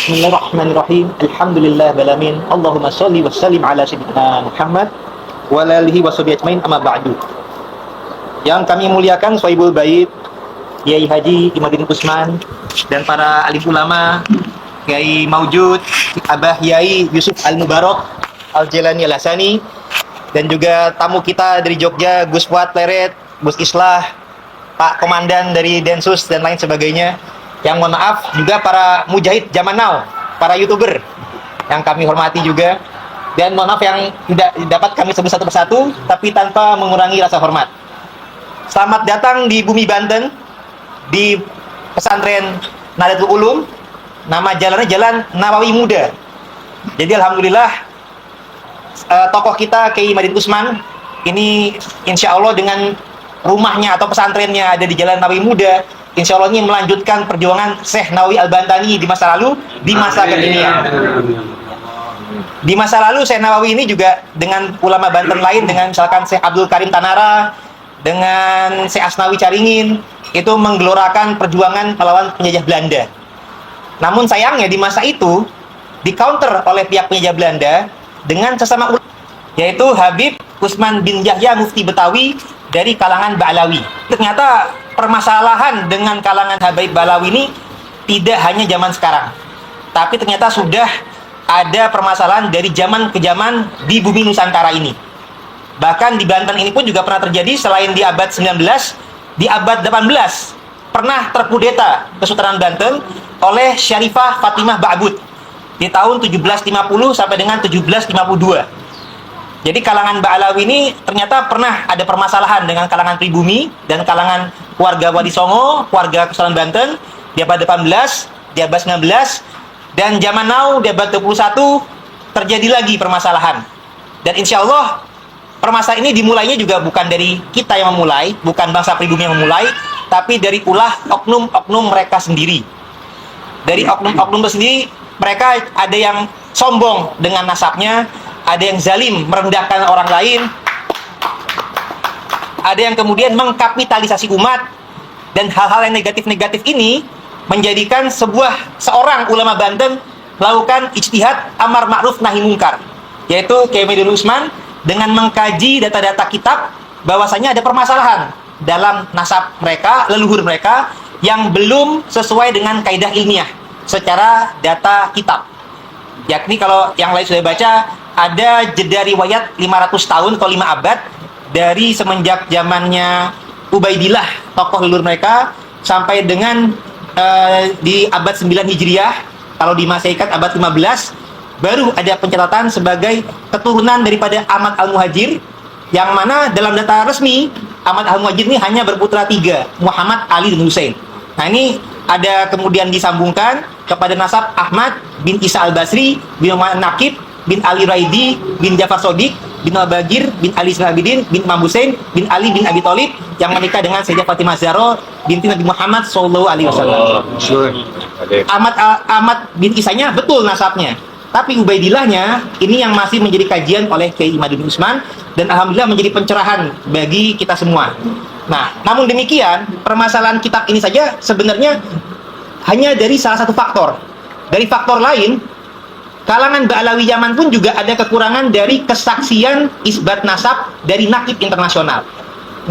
Bismillahirrahmanirrahim. Alhamdulillahirabbil Allahumma shalli wa sallim ala sayyidina Muhammad wa alihi washabihi ajmain, amma ba'du. Yang kami muliakan Sohibul Bait, Kiai Haji Imaduddin Usman, dan para alim ulama, Kiai Maujud, Abah Yai Yusuf Al-Mubarak Al-Jalani Al-Hasani, dan juga tamu kita dari Jogja, Gus Fuad Pleret, Gus Islah, Pak Komandan dari Densus dan lain sebagainya. Yang mohon maaf juga para mujahid zaman now, para YouTuber yang kami hormati juga. Dan mohon maaf yang tidak dapat kami sebut satu persatu, tapi tanpa mengurangi rasa hormat. Selamat datang di bumi Banten, di pesantren Nahdlatul Ulum. Nama jalannya Jalan Nawawi Muda. Jadi alhamdulillah tokoh kita Kiai Imaduddin Usman ini insya Allah dengan rumahnya atau pesantrennya ada di Jalan Nawawi Muda, insya Allah ini melanjutkan perjuangan Syekh Nawawi Al-Bantani di masa lalu, di masa kekinian. Di masa lalu Syekh Nawawi ini juga dengan ulama Banten lain, dengan misalkan Syekh Abdul Karim Tanara, dengan Syekh Asnawi Caringin, itu menggelorakan perjuangan melawan penjajah Belanda. Namun sayangnya di masa itu di counter oleh pihak penjajah Belanda dengan sesama ulama, yaitu Habib Usman bin Yahya Mufti Betawi dari kalangan Ba'alawi. Ternyata permasalahan dengan kalangan Habaib Ba'alawi ini tidak hanya zaman sekarang, tapi ternyata sudah ada permasalahan dari zaman ke zaman di bumi Nusantara ini. Bahkan di Banten ini pun juga pernah terjadi, selain di abad 19, di abad 18 pernah terkudeta Kesultanan Banten oleh Syarifah Fatimah Ba'bud di tahun 1750 sampai dengan 1752. Jadi kalangan Ba'alawi ini ternyata pernah ada permasalahan dengan kalangan pribumi dan kalangan keluarga Wadi Songo, keluarga Kesultanan Banten di abad 18, di abad 19, dan zaman now di abad 21 terjadi lagi permasalahan. Dan insya Allah permasalahan ini dimulainya juga bukan dari kita yang memulai, bukan bangsa pribumi yang memulai, tapi dari ulah oknum-oknum mereka sendiri. Dari oknum-oknum sendiri, mereka ada yang sombong dengan nasabnya, ada yang zalim merendahkan orang lain, ada yang kemudian mengkapitalisasi umat, dan hal-hal yang negatif-negatif ini menjadikan seorang ulama Banten melakukan ijtihad amar ma'ruf nahi mungkar, yaitu Kiai Imaduddin Usman, dengan mengkaji data-data kitab bahwasanya ada permasalahan dalam nasab mereka, leluhur mereka yang belum sesuai dengan kaidah ilmiah secara data kitab. Yakni kalau yang lain sudah baca, ada jeda riwayat 500 tahun atau 5 abad dari semenjak zamannya Ubaidillah, tokoh leluhur mereka, sampai dengan di abad 9 Hijriah, kalau di Masehikan abad 15, baru ada pencatatan sebagai keturunan daripada Ahmad Al-Muhajir, yang mana dalam data resmi Ahmad Al-Muhajir ini hanya berputra 3, Muhammad, Ali, dan Hussein. Nah ini ada kemudian disambungkan kepada nasab Ahmad bin Isa Al-Basri bin Muhammad Naqib bin Ali Raidi bin Jafar Sodik bin Al-Bagir bin Ali Sinabidin bin Imam Hussein bin Ali bin Abi Thalib yang menikah dengan Sayyidah Fatimah Zahra binti Nabi Muhammad sallallahu alaihi wasallam. Ahmad bin Isanya betul nasabnya, tapi Ubaidillahnya ini yang masih menjadi kajian oleh Kiai Imaduddin Usman, dan alhamdulillah menjadi pencerahan bagi kita semua. Nah, namun demikian, permasalahan kitab ini saja sebenarnya hanya dari salah satu faktor. Dari faktor lain, kalangan Ba'alawi Yaman pun juga ada kekurangan dari kesaksian isbat nasab dari nakib internasional.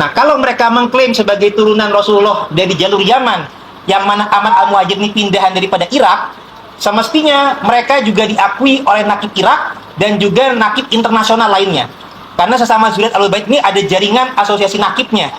Nah, kalau mereka mengklaim sebagai turunan Rasulullah dari jalur Yaman, yang mana Ahmad Al-Muhajir ini pindahan daripada Irak, semestinya mereka juga diakui oleh nakib Irak dan juga nakib internasional lainnya. Karena sesama Zuriat Ahlul Bait ini ada jaringan asosiasi nakibnya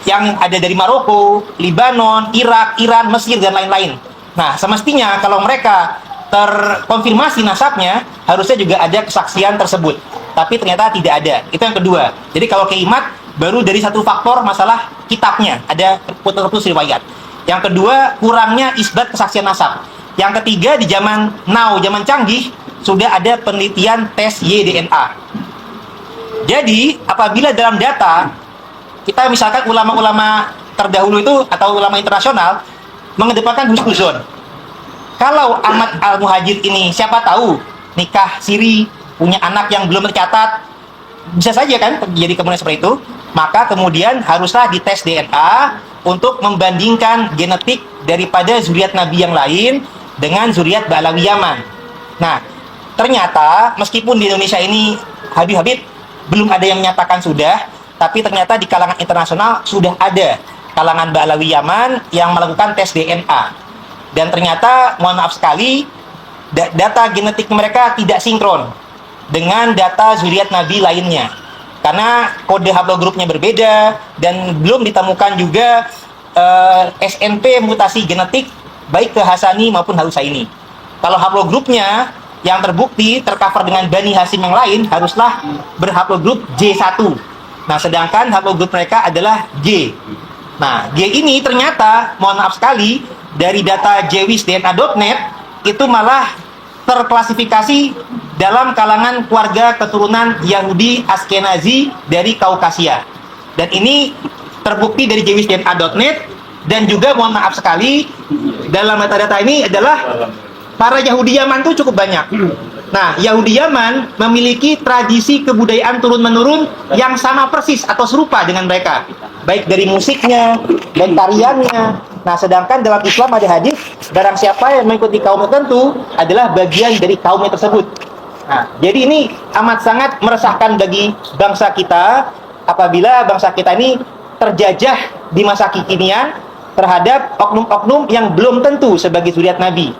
yang ada dari Maroko, Libanon, Irak, Iran, Mesir, dan lain-lain. Nah, semestinya kalau mereka terkonfirmasi nasabnya, harusnya juga ada kesaksian tersebut. Tapi ternyata tidak ada. Itu yang kedua. Jadi kalau Keimat baru dari satu faktor masalah kitabnya, ada putus riwayat. Yang kedua, kurangnya isbat kesaksian nasab. Yang ketiga, di zaman now, zaman canggih, sudah ada penelitian tes YDNA. Jadi, apabila dalam data, kita misalkan ulama-ulama terdahulu itu, atau ulama internasional, mengedepankan husnuzon. Kalau Ahmad Al-Muhajir ini, siapa tahu, nikah siri, punya anak yang belum tercatat, bisa saja kan terjadi kemudian seperti itu, maka kemudian haruslah dites DNA untuk membandingkan genetik daripada zuriat Nabi yang lain dengan zuriat Ba'alawi Yaman. Nah, ternyata meskipun di Indonesia ini Habib-Habib belum ada yang menyatakan sudah, tapi ternyata di kalangan internasional sudah ada kalangan Ba'alawi Yaman yang melakukan tes DNA. Dan ternyata, mohon maaf sekali, data genetik mereka tidak sinkron dengan data zuriat Nabi lainnya. Karena kode haplogrupnya berbeda dan belum ditemukan juga SNP mutasi genetik baik ke Hasani maupun Al-Husaini. Kalau haplogrupnya yang terbukti tercover dengan Bani Hasim yang lain haruslah berhaplogrup J1. Nah, sedangkan haplogrup mereka adalah G. Nah, G ini ternyata, mohon maaf sekali, dari data jewisdna.net itu malah terklasifikasi dalam kalangan keluarga keturunan Yahudi Askenazi dari Kaukasia. Dan ini terbukti dari jewisdna.net, dan juga mohon maaf sekali dalam metadata ini adalah para Yahudi Yaman itu cukup banyak. Nah, Yahudi Yaman memiliki tradisi kebudayaan turun-menurun yang sama persis atau serupa dengan mereka, baik dari musiknya dan tariannya. Nah, sedangkan dalam Islam ada hadis, barang siapa yang mengikuti kaum tertentu adalah bagian dari kaumnya tersebut. Nah, jadi ini amat sangat meresahkan bagi bangsa kita apabila bangsa kita ini terjajah di masa kekinian terhadap oknum-oknum yang belum tentu sebagai zuriat Nabi.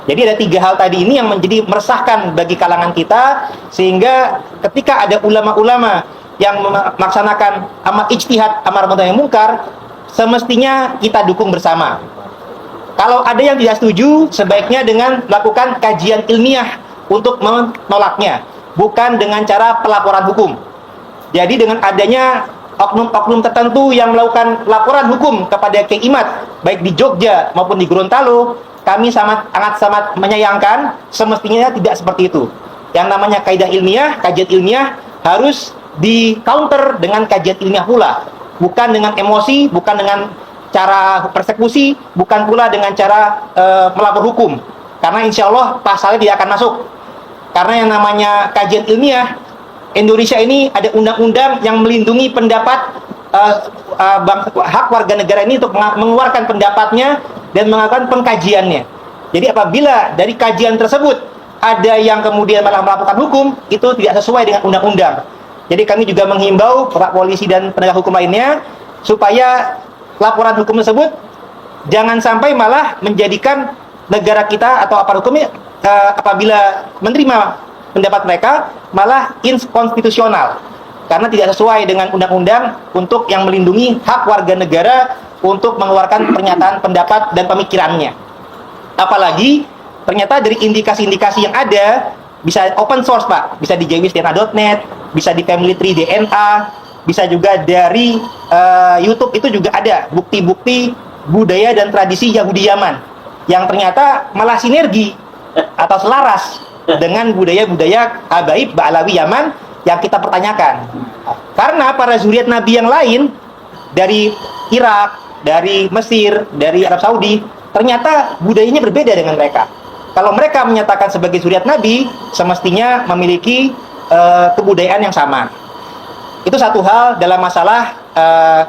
Jadi ada 3 hal tadi ini yang menjadi meresahkan bagi kalangan kita, sehingga ketika ada ulama-ulama yang melaksanakan ijtihad amar ma'ruf nahi munkar, semestinya kita dukung bersama. Kalau ada yang tidak setuju, sebaiknya dengan melakukan kajian ilmiah untuk menolaknya, bukan dengan cara pelaporan hukum. Jadi dengan adanya oknum-oknum tertentu yang melakukan laporan hukum kepada Kiai Imad, baik di Jogja maupun di Gorontalo, kami sangat menyayangkan. Semestinya tidak seperti itu. Yang namanya kaidah ilmiah, kajian ilmiah harus di counter dengan kajian ilmiah pula, bukan dengan emosi, bukan dengan cara persekusi, bukan pula dengan cara melapor hukum, karena insya Allah pasalnya tidak akan masuk. Karena yang namanya kajian ilmiah, Indonesia ini ada undang-undang yang melindungi pendapat hak warga negara ini untuk mengeluarkan pendapatnya dan melakukan pengkajiannya. Jadi apabila dari kajian tersebut ada yang kemudian malah melakukan hukum, itu tidak sesuai dengan undang-undang. Jadi kami juga menghimbau Pak Polisi dan penegak hukum lainnya supaya laporan hukum tersebut jangan sampai malah menjadikan negara kita atau aparat hukumnya apabila menerima pendapat mereka malah inkonstitusional, karena tidak sesuai dengan undang-undang untuk yang melindungi hak warga negara untuk mengeluarkan pernyataan pendapat dan pemikirannya. Apalagi ternyata dari indikasi-indikasi yang ada, bisa open source Pak, bisa di jewisdna.net, bisa di Family Tree DNA, bisa juga dari YouTube, itu juga ada bukti-bukti budaya dan tradisi Yahudi Yaman yang ternyata malah sinergi atau selaras dengan budaya-budaya habaib Ba'alawi Yaman yang kita pertanyakan. Karena para zuriat Nabi yang lain dari Irak, dari Mesir, dari Arab Saudi, ternyata budayanya berbeda dengan mereka. Kalau mereka menyatakan sebagai zuriat Nabi, semestinya memiliki kebudayaan yang sama. Itu satu hal dalam masalah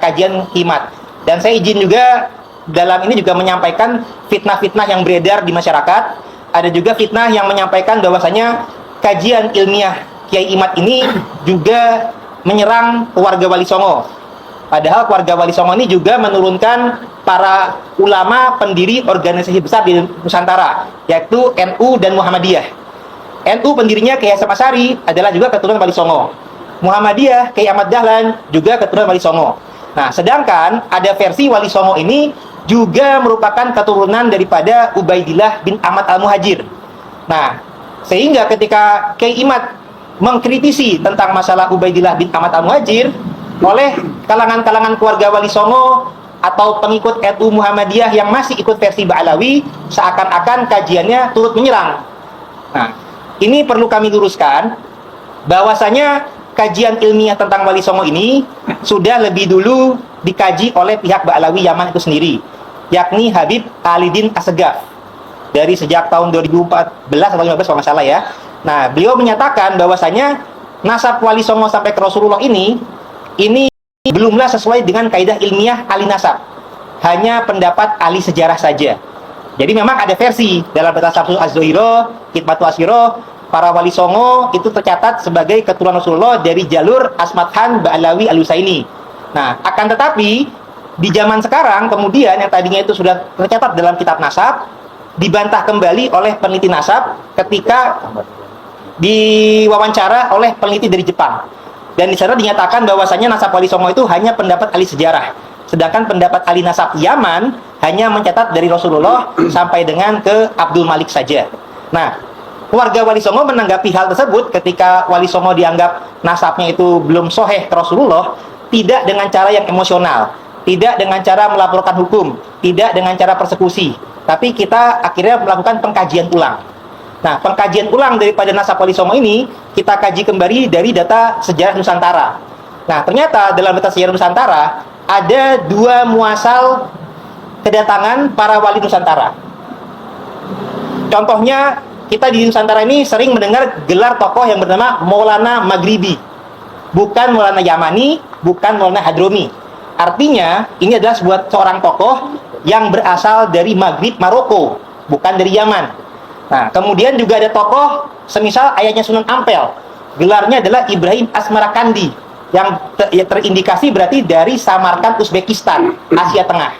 kajian kimat. Dan saya izin juga dalam ini juga menyampaikan fitnah-fitnah yang beredar di masyarakat. Ada juga fitnah yang menyampaikan bahwasanya kajian ilmiah Kiai Imad ini juga menyerang keluarga Wali Songo. Padahal keluarga Wali Songo ini juga menurunkan para ulama pendiri organisasi besar di Nusantara, yaitu NU dan Muhammadiyah. NU pendirinya Kiai Hasyim Asy'ari adalah juga keturunan Wali Songo. Muhammadiyah Kiai Ahmad Dahlan juga keturunan Wali Songo. Nah, sedangkan ada versi Wali Songo ini juga merupakan keturunan daripada Ubaidillah bin Ahmad Al-Muhajir. Nah, sehingga ketika Kiai Imad mengkritisi tentang masalah Ubaidillah bin Ahmad Al-Muhajir oleh kalangan-kalangan keluarga Wali Songo atau pengikut NU Muhammadiyah yang masih ikut versi Ba'alawi, seakan-akan kajiannya turut menyerang. Nah, ini perlu kami luruskan bahwasanya kajian ilmiah tentang Wali Songo ini sudah lebih dulu dikaji oleh pihak Ba'alawi Yaman itu sendiri, yakni Habib Alidin Assegaf, dari sejak tahun 2014 atau 2015 kalau nggak salah ya. Nah, beliau menyatakan bahwasanya nasab Wali Songo sampai ke Rasulullah ini belumlah sesuai dengan kaidah ilmiah ahli nasab, hanya pendapat ahli sejarah saja. Jadi memang ada versi dalam Kitab Syamsul Az-Zuhairo, Khidmatu Asyiro, para wali songo itu tercatat sebagai keturunan Rasulullah dari jalur Asmathan Ba'alawi Al-Husaini. Nah, akan tetapi di zaman sekarang kemudian yang tadinya itu sudah tercatat dalam kitab nasab dibantah kembali oleh peneliti nasab ketika diwawancara oleh peneliti dari Jepang. Dan di sana dinyatakan bahwasanya nasab wali songo itu hanya pendapat ahli sejarah. Sedangkan pendapat ahli nasab Yaman hanya mencatat dari Rasulullah sampai dengan ke Abdul Malik saja. Nah, keluarga wali songo menanggapi hal tersebut ketika wali songo dianggap nasabnya itu belum sahih ke Rasulullah, tidak dengan cara yang emosional, tidak dengan cara melaporkan hukum, tidak dengan cara persekusi, tapi kita akhirnya melakukan pengkajian ulang. Nah, pengkajian ulang daripada nasab wali songo ini kita kaji kembali dari data sejarah Nusantara. Nah, ternyata dalam data sejarah Nusantara ada 2 muasal kedatangan para wali Nusantara. Contohnya, kita di Nusantara ini sering mendengar gelar tokoh yang bernama Maulana Maghribi. Bukan Maulana Yamani, bukan Maulana Hadromi. Artinya, ini adalah seorang tokoh yang berasal dari Maghrib, Maroko, bukan dari Yaman. Nah, kemudian juga ada tokoh semisal ayahnya Sunan Ampel. Gelarnya adalah Ibrahim Asmarakandi, yang terindikasi berarti dari Samarkand, Uzbekistan, Asia Tengah.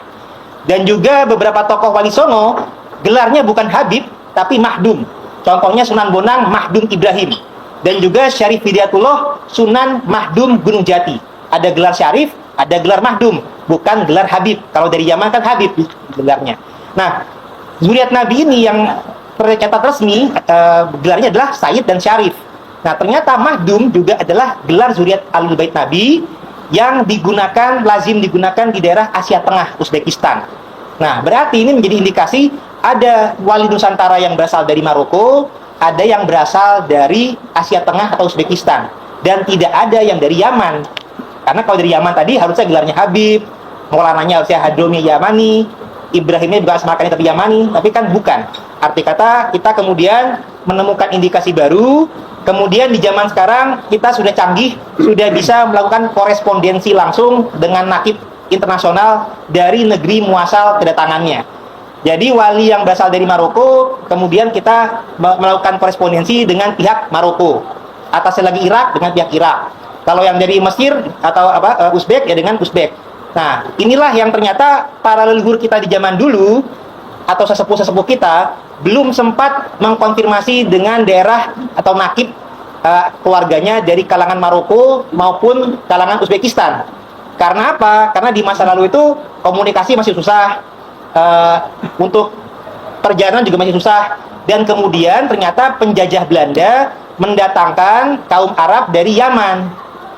Dan juga beberapa tokoh wali songo gelarnya bukan Habib, tapi Mahdum. Contohnya Sunan Bonang Mahdum Ibrahim. Dan juga Syarif Hidayatullah Sunan Mahdum Gunung Jati. Ada gelar Syarif, ada gelar Mahdum, bukan gelar Habib. Kalau dari Yaman kan Habib gelarnya. Nah, zuriat Nabi ini yang tercatat resmi gelarnya adalah Sayyid dan Syarif. Nah, ternyata Mahdum juga adalah gelar zuriat Ahlul Bait Nabi yang lazim digunakan di daerah Asia Tengah, Uzbekistan. Nah, berarti ini menjadi indikasi ada wali Nusantara yang berasal dari Maroko, ada yang berasal dari Asia Tengah atau Uzbekistan, dan tidak ada yang dari Yaman. Karena kalau dari Yaman tadi harusnya gelarnya Habib, Maulananya harusnya Hadromi Yamani, Ibrahimnya juga Asmarakandi tapi Yamani, tapi kan bukan. Arti kata, kita kemudian menemukan indikasi baru, kemudian di zaman sekarang kita sudah canggih, sudah bisa melakukan korespondensi langsung dengan nakib internasional dari negeri muasal kedatangannya. Jadi wali yang berasal dari Maroko, kemudian kita melakukan korespondensi dengan pihak Maroko. Atasnya lagi Irak dengan pihak Irak. Kalau yang dari Mesir atau Uzbek ya dengan Uzbek. Nah, inilah yang ternyata para leluhur kita di zaman dulu atau sesepuh-sesepuh kita belum sempat mengkonfirmasi dengan daerah atau nakib keluarganya dari kalangan Maroko maupun kalangan Uzbekistan. Karena apa? Karena di masa lalu itu komunikasi masih susah, untuk perjalanan juga masih susah, dan kemudian ternyata penjajah Belanda mendatangkan kaum Arab dari Yaman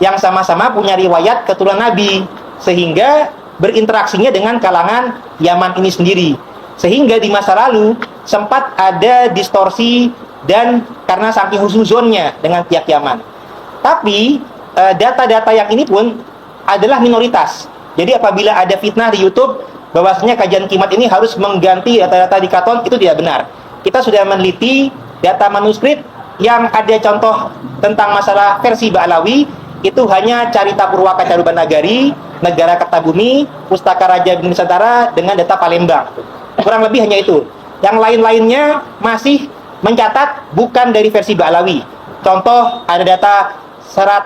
yang sama-sama punya riwayat keturunan Nabi, sehingga berinteraksinya dengan kalangan Yaman ini sendiri. Sehingga di masa lalu sempat ada distorsi dan karena saking husnuzonnya dengan pihak Yaman. Tapi data-data yang ini pun adalah minoritas. Jadi apabila ada fitnah di YouTube bahwasanya kajian kimat ini harus mengganti data-data di Kraton, itu tidak benar. Kita sudah meneliti data manuskrip yang ada contoh tentang masalah versi Ba'alawi, itu hanya Carita Purwaka Carubanagari, Negara Kertabumi, Pustaka Raja Bumi Nusantara dengan data Palembang. Kurang lebih hanya itu. Yang lain-lainnya masih mencatat bukan dari versi Ba'alawi. Contoh, ada data serat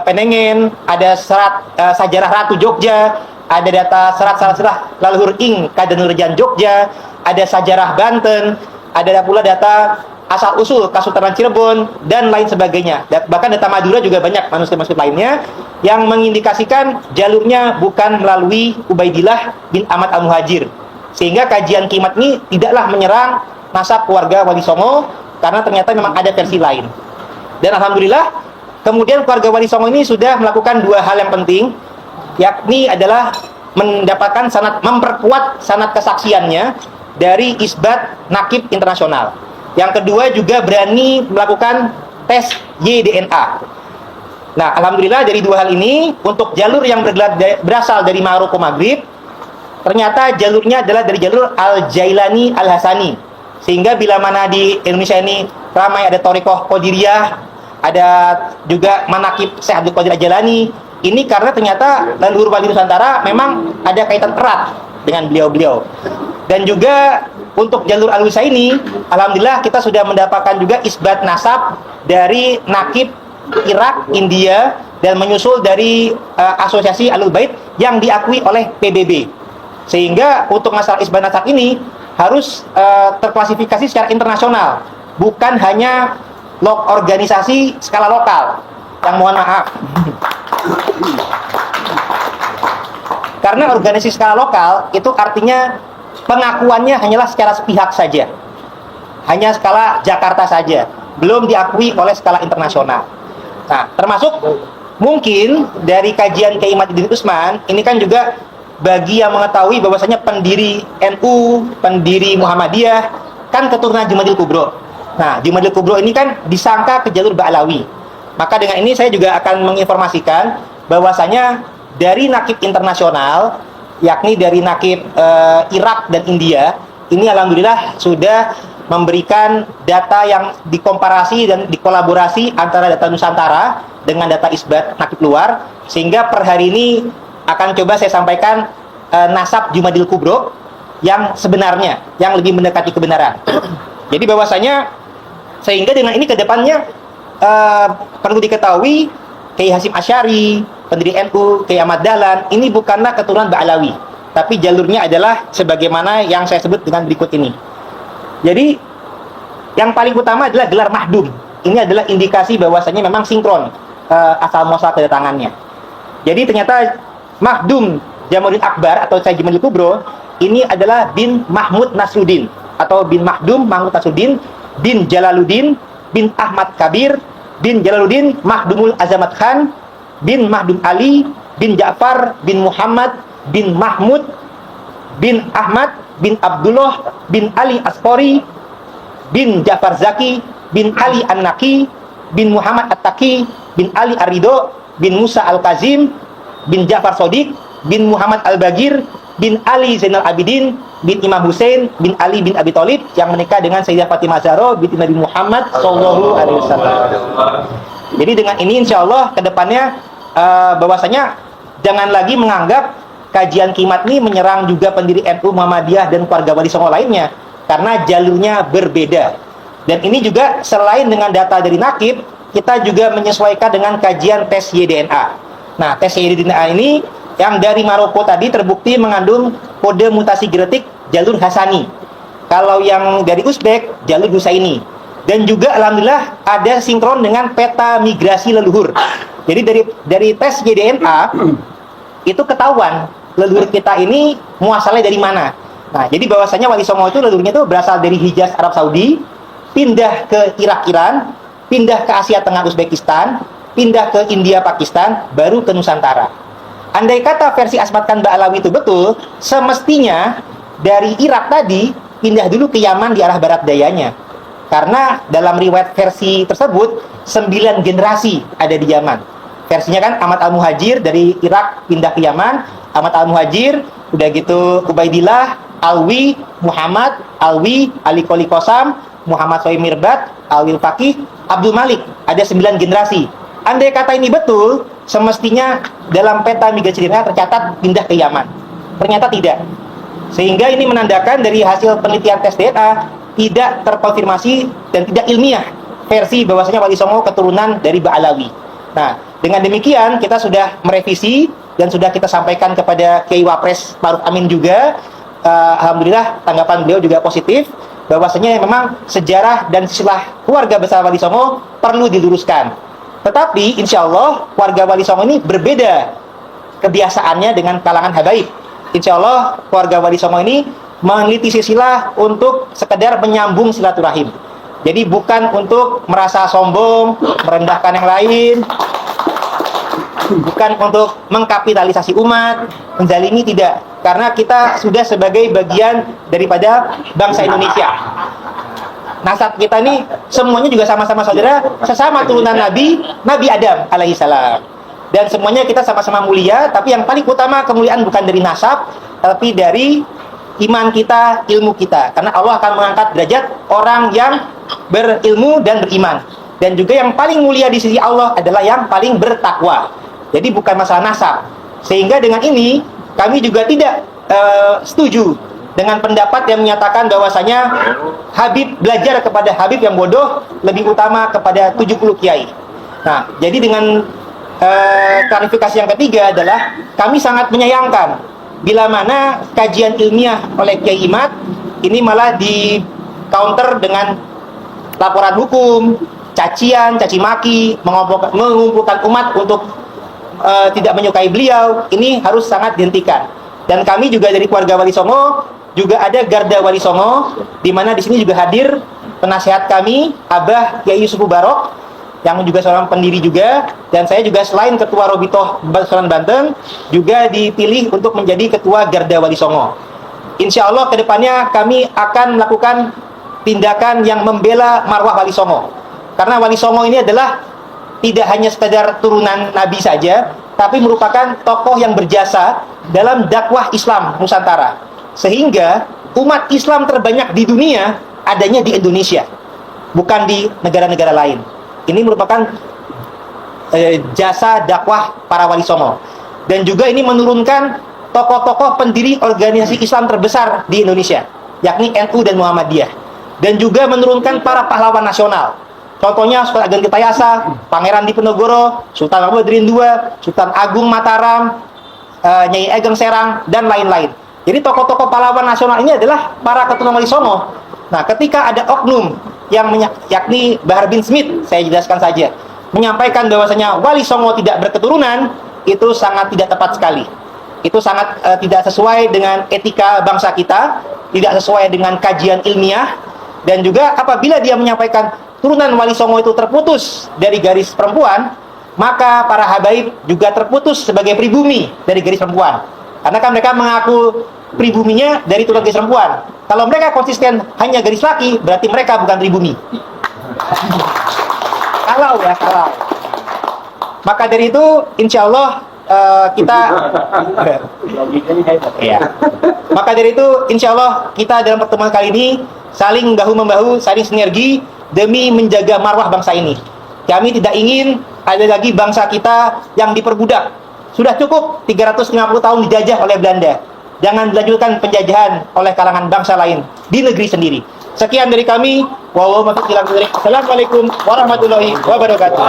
Penengen, ada serat Sajarah Ratu Jogja, ada data serat-serat leluhur Ing Kadenurjan Jogja, ada Sajarah Banten, ada pula data asal-usul Kasultanan Cirebon, dan lain sebagainya. Bahkan data Madura juga banyak manuskrip-manuskrip lainnya yang mengindikasikan jalurnya bukan melalui Ubaidillah bin Ahmad Al-Muhajir. Sehingga kajian kimat ini tidaklah menyerang nasab keluarga Wali Songo, karena ternyata memang ada versi lain. Dan alhamdulillah, kemudian keluarga Wali Songo ini sudah melakukan 2 hal yang penting, yakni adalah mendapatkan sanad, memperkuat sanad kesaksiannya dari isbat nakib internasional. Yang kedua juga berani melakukan tes YDNA. Nah, alhamdulillah dari 2 hal ini, untuk jalur yang berasal dari Maroko Maghrib, ternyata jalurnya adalah dari jalur Al-Jailani Al-Hasani. Sehingga bila mana di Indonesia ini ramai ada Thariqah Qadiriyah, ada juga manakib Syekh Abdul Qadir Al-Jailani, ini karena ternyata leluhur Wali Nusantara memang ada kaitan erat dengan beliau-beliau. Dan juga untuk jalur Al-Husaini, alhamdulillah kita sudah mendapatkan juga isbat nasab dari nakib Irak, India, dan menyusul dari asosiasi Ahlul Bait yang diakui oleh PBB. Sehingga untuk masalah isbat nasab ini harus terklasifikasi secara internasional, bukan hanya organisasi skala lokal. Yang mohon maaf. Karena organisasi skala lokal itu artinya pengakuannya hanyalah secara sepihak saja, hanya skala Jakarta saja, belum diakui oleh skala internasional. Nah, termasuk mungkin dari kajian Kiai Matiuddin Utsman ini kan juga bagi yang mengetahui bahwasanya pendiri NU, pendiri Muhammadiyah kan keturunan Jumadil Kubro. Nah, Jumadil Kubro ini kan disangka ke jalur Ba'alawi. Maka dengan ini saya juga akan menginformasikan bahwasanya dari nakib internasional, yakni dari nakib Irak dan India, ini alhamdulillah sudah memberikan data yang dikomparasi dan dikolaborasi antara data Nusantara dengan data isbat nakib luar, sehingga per hari ini akan coba saya sampaikan nasab Jumadil Kubro yang sebenarnya, yang lebih mendekati kebenaran. Jadi bahwasanya sehingga dengan ini ke depannya perlu diketahui Kiai Hasyim Asy'ari, pendiri NU, Kiai Ahmad Dahlan, ini bukanlah keturunan Ba'alawi, tapi jalurnya adalah sebagaimana yang saya sebut dengan berikut ini. Jadi yang paling utama adalah gelar mahdum. Ini adalah indikasi bahwasanya memang sinkron asal muasal kedatangannya. Jadi ternyata mahdum Jamaluddin Akbar atau Syekh Jumadil Kubro ini adalah bin Mahmud Nasruddin atau bin Mahdum Mahmud Nasruddin bin Jalaluddin bin Ahmad Kabir bin Jalaluddin Mahdumul Azamat Khan bin Mahdum Ali bin Ja'far bin Muhammad bin Mahmud bin Ahmad bin Abdullah bin Ali Aspori bin Ja'far Zaki bin Ali An-Naqi bin Muhammad At-Taqi bin Ali Ar-Ridho bin Musa Al-Kazim bin Ja'far Shodiq bin Muhammad Al-Bagir bin Ali Zainal Abidin bin Imam Hussein bin Ali bin Abi Thalib yang menikah dengan Sayyidah Fatimah Zahra binti Nabi Muhammad sallallahu alaihi wasallam. Jadi dengan ini insyaallah kedepannya bahwasanya jangan lagi menganggap kajian Kimat ini menyerang juga pendiri NU, Muhammadiyah dan keluarga Wali Songo lainnya, karena jalurnya berbeda. Dan ini juga selain dengan data dari nakib, kita juga menyesuaikan dengan kajian tes YDNA. Nah, tes YDNA ini yang dari Maroko tadi terbukti mengandung kode mutasi genetik jalur Hasani. Kalau yang dari Uzbek, jalur Husaini. Dan juga alhamdulillah ada sinkron dengan peta migrasi leluhur. Jadi dari tes YDNA itu ketahuan leluhur kita ini muasalnya dari mana. Nah, jadi bahwasanya Wali Songo itu leluhurnya itu berasal dari Hijaz Arab Saudi, pindah ke Irak Iran, pindah ke Asia Tengah Uzbekistan, pindah ke India Pakistan, baru ke Nusantara. Andai kata versi Asmat Khan Ba'alawi itu betul, semestinya dari Irak tadi pindah dulu ke Yaman di arah barat dayanya. Karena dalam riwayat versi tersebut 9 generasi ada di Yaman. Versinya kan Ahmad Al-Muhajir dari Irak pindah ke Yaman, Ahmad Al-Muhajir, udah gitu Ubaidillah, Alwi, Muhammad, Alwi, Ali Qoli Qasam, Muhammad Sohib Mirbat, Alwi Faqih, Abdul Malik, ada 9 generasi. Andai kata ini betul, semestinya dalam peta migrasi DNA tercatat pindah ke Yaman. Ternyata tidak. Sehingga ini menandakan dari hasil penelitian tes DNA tidak terkonfirmasi dan tidak ilmiah versi bahwasanya Wali Songo keturunan dari Ba'alawi. Nah, dengan demikian kita sudah merevisi dan sudah kita sampaikan kepada Kiai Wapres Maruf Amin juga. Alhamdulillah tanggapan beliau juga positif bahwasanya memang sejarah dan silsilah keluarga besar Wali Songo perlu diluruskan. Tetapi insya Allah keluarga Wali Songo ini berbeda kebiasaannya dengan kalangan habaib. Insya Allah keluarga Wali Songo ini meneliti silsilah untuk sekedar menyambung silaturahim. Jadi bukan untuk merasa sombong, merendahkan yang lain, bukan untuk mengkapitalisasi umat, menzalimi, tidak. Karena kita sudah sebagai bagian daripada bangsa Indonesia. Nasab kita ini semuanya juga sama-sama saudara, sesama turunan Nabi Adam alaihissalam. Dan semuanya kita sama-sama mulia, tapi yang paling utama kemuliaan bukan dari nasab, tapi dari iman kita, ilmu kita. Karena Allah akan mengangkat derajat orang yang berilmu dan beriman. Dan juga yang paling mulia di sisi Allah adalah yang paling bertakwa. Jadi bukan masalah nasab. Sehingga dengan ini kami juga tidak setuju dengan pendapat yang menyatakan bahwasanya Habib belajar kepada Habib yang bodoh lebih utama kepada 70 kiai. Nah, jadi dengan klarifikasi yang ketiga adalah kami sangat menyayangkan bila mana kajian ilmiah oleh Kiai Imad ini malah di counter dengan laporan hukum, cacian, caci maki, mengumpulkan umat untuk tidak menyukai beliau. Ini harus sangat dihentikan. Dan kami juga dari keluarga Wali Songo juga ada Garda Wali Songo, di mana di sini juga hadir penasehat kami Abah Kiai Yusuf Barok yang juga seorang pendiri juga, dan saya juga selain ketua Robitoh Bangsawan Banten juga dipilih untuk menjadi ketua Garda Wali Songo. Insya Allah kedepannya kami akan melakukan tindakan yang membela marwah Wali Songo, karena Wali Songo ini adalah tidak hanya sekadar turunan Nabi saja, tapi merupakan tokoh yang berjasa dalam dakwah Islam Nusantara, sehingga umat Islam terbanyak di dunia adanya di Indonesia, bukan di negara-negara lain. Ini merupakan jasa dakwah para Wali Songo, dan juga ini menurunkan tokoh-tokoh pendiri organisasi Islam terbesar di Indonesia, yakni NU dan Muhammadiyah, dan juga menurunkan para pahlawan nasional. Contohnya Sultan Ageng Tirtayasa, Pangeran Diponegoro, Sultan Mahmud II, Sultan Agung Mataram, Nyai Ageng Serang, dan lain-lain. Jadi tokoh-tokoh pahlawan nasional ini adalah para keturunan Wali Songo. Nah, ketika ada oknum yang yakni Bahar bin Smith, saya jelaskan saja, menyampaikan bahwasanya Wali Songo tidak berketurunan, itu sangat tidak tepat sekali. Itu sangat tidak sesuai dengan etika bangsa kita, tidak sesuai dengan kajian ilmiah, dan juga apabila dia menyampaikan turunan Wali Songo itu terputus dari garis perempuan, maka para habaib juga terputus sebagai pribumi dari garis perempuan. Karena kan mereka mengaku pribuminya dari turunan garis perempuan. Kalau mereka konsisten hanya garis laki, berarti mereka bukan pribumi. Kalau. Maka dari itu, insya Allah kita ya. Maka dari itu, insya Allah kita dalam pertemuan kali ini saling bahu-membahu, saling sinergi demi menjaga marwah bangsa ini. Kami tidak ingin ada lagi bangsa kita yang diperbudak. Sudah cukup 350 tahun dijajah oleh Belanda. Jangan dilanjutkan penjajahan oleh kalangan bangsa lain di negeri sendiri. Sekian dari kami. Wassalamualaikum warahmatullahi wabarakatuh.